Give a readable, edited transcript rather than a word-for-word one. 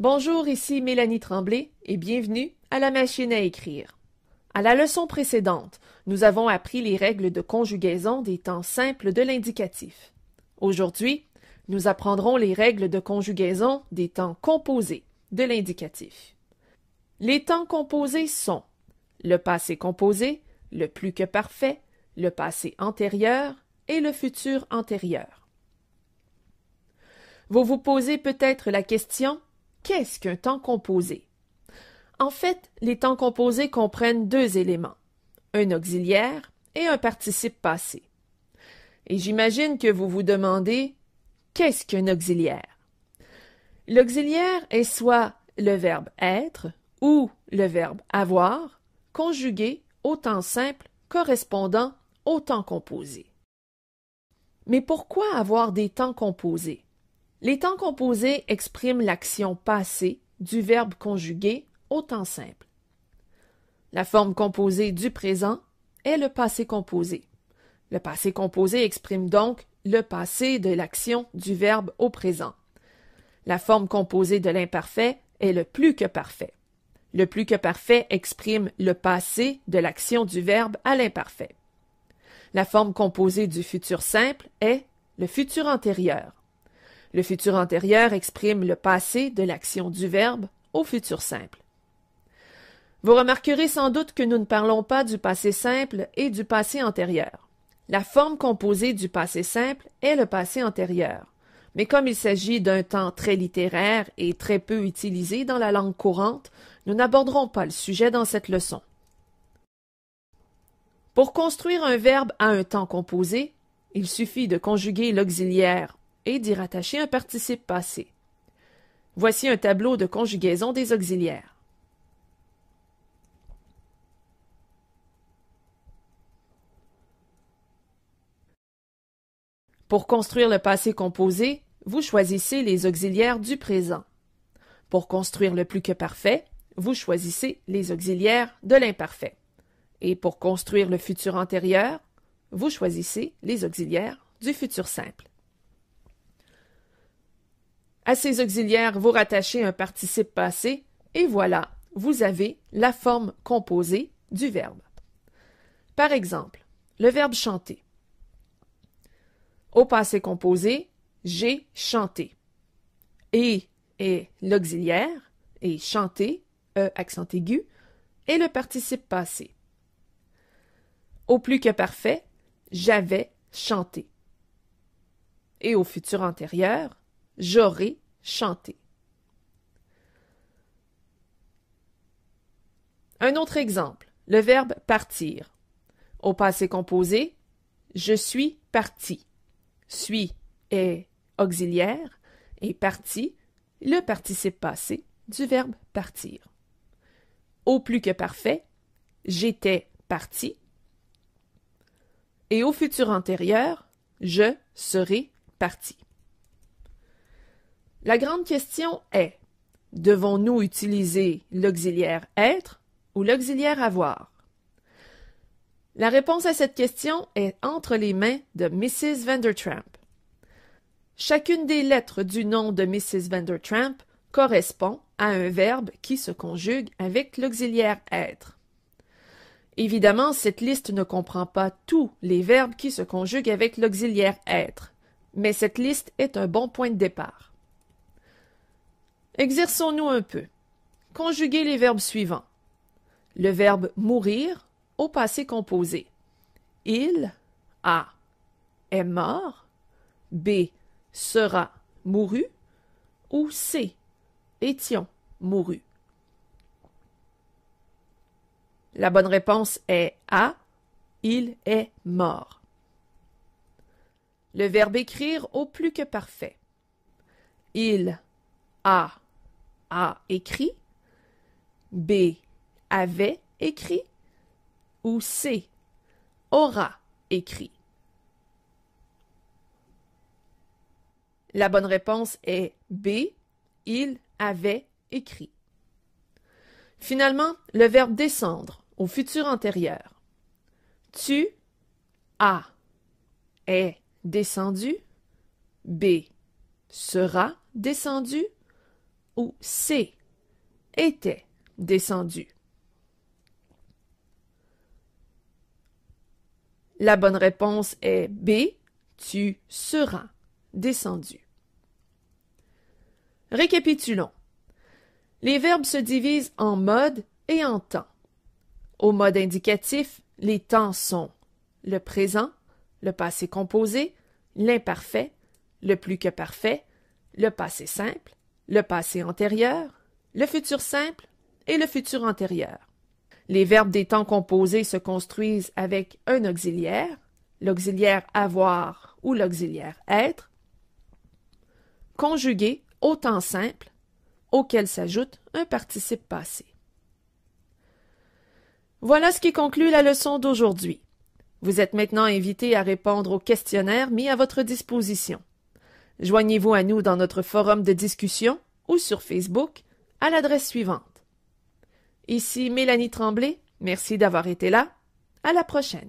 Bonjour, ici Mélanie Tremblay et bienvenue à la machine à écrire. À la leçon précédente, nous avons appris les règles de conjugaison des temps simples de l'indicatif. Aujourd'hui, nous apprendrons les règles de conjugaison des temps composés de l'indicatif. Les temps composés sont le passé composé, le plus que parfait, le passé antérieur et le futur antérieur. Vous vous posez peut-être la question: qu'est-ce qu'un temps composé? En fait, les temps composés comprennent deux éléments, un auxiliaire et un participe passé. Et j'imagine que vous vous demandez: qu'est-ce qu'un auxiliaire? L'auxiliaire est soit le verbe être ou le verbe avoir, conjugué au temps simple correspondant au temps composé. Mais pourquoi avoir des temps composés? Les temps composés expriment l'action passée du verbe conjugué au temps simple. La forme composée du présent est le passé composé. Le passé composé exprime donc le passé de l'action du verbe au présent. La forme composée de l'imparfait est le plus que parfait. Le plus que parfait exprime le passé de l'action du verbe à l'imparfait. La forme composée du futur simple est le futur antérieur. Le futur antérieur exprime le passé de l'action du verbe au futur simple. Vous remarquerez sans doute que nous ne parlons pas du passé simple et du passé antérieur. La forme composée du passé simple est le passé antérieur. Mais comme il s'agit d'un temps très littéraire et très peu utilisé dans la langue courante, nous n'aborderons pas le sujet dans cette leçon. Pour construire un verbe à un temps composé, il suffit de conjuguer l'auxiliaire et d'y rattacher un participe passé. Voici un tableau de conjugaison des auxiliaires. Pour construire le passé composé, vous choisissez les auxiliaires du présent. Pour construire le plus que parfait, vous choisissez les auxiliaires de l'imparfait. Et pour construire le futur antérieur, vous choisissez les auxiliaires du futur simple. À ces auxiliaires, vous rattachez un participe passé et voilà, vous avez la forme composée du verbe. Par exemple, le verbe chanter. Au passé composé, j'ai chanté. Et est l'auxiliaire et chanter, accent aigu, est le participe passé. Au plus que parfait, j'avais chanté. Et au futur antérieur, j'aurais chanté. Un autre exemple, le verbe partir. Au passé composé, je suis parti. Suis est auxiliaire et parti, le participe passé du verbe partir. Au plus que parfait, j'étais parti. Et au futur antérieur, je serai parti. La grande question est: devons-nous utiliser l'auxiliaire être ou l'auxiliaire avoir? La réponse à cette question est entre les mains de Mrs. Vandertramp. Chacune des lettres du nom de Mrs. Vandertramp correspond à un verbe qui se conjugue avec l'auxiliaire être. Évidemment, cette liste ne comprend pas tous les verbes qui se conjuguent avec l'auxiliaire être, mais cette liste est un bon point de départ. Exerçons-nous un peu. Conjuguez les verbes suivants. Le verbe mourir au passé composé. Il, a, est mort. B, sera mouru. Ou C, étions mourus. La bonne réponse est A, il est mort. Le verbe écrire au plus que parfait. Il a écrit. B, avait écrit. Ou C, aura écrit. La bonne réponse est B, il avait écrit. Finalement, le verbe descendre au futur antérieur. Tu as est descendu. B, sera descendu. ou C. Était descendu. La bonne réponse est B. Tu seras descendu. Récapitulons. Les verbes se divisent en mode et en temps. Au mode indicatif, les temps sont le présent, le passé composé, l'imparfait, le plus que parfait, le passé simple, le passé antérieur, le futur simple et le futur antérieur. Les verbes des temps composés se construisent avec un auxiliaire, l'auxiliaire avoir ou l'auxiliaire être, conjugués au temps simple, auquel s'ajoute un participe passé. Voilà ce qui conclut la leçon d'aujourd'hui. Vous êtes maintenant invité à répondre au questionnaire mis à votre disposition. Joignez-vous à nous dans notre forum de discussion ou sur Facebook à l'adresse suivante. Ici Mélanie Tremblay, merci d'avoir été là. À la prochaine.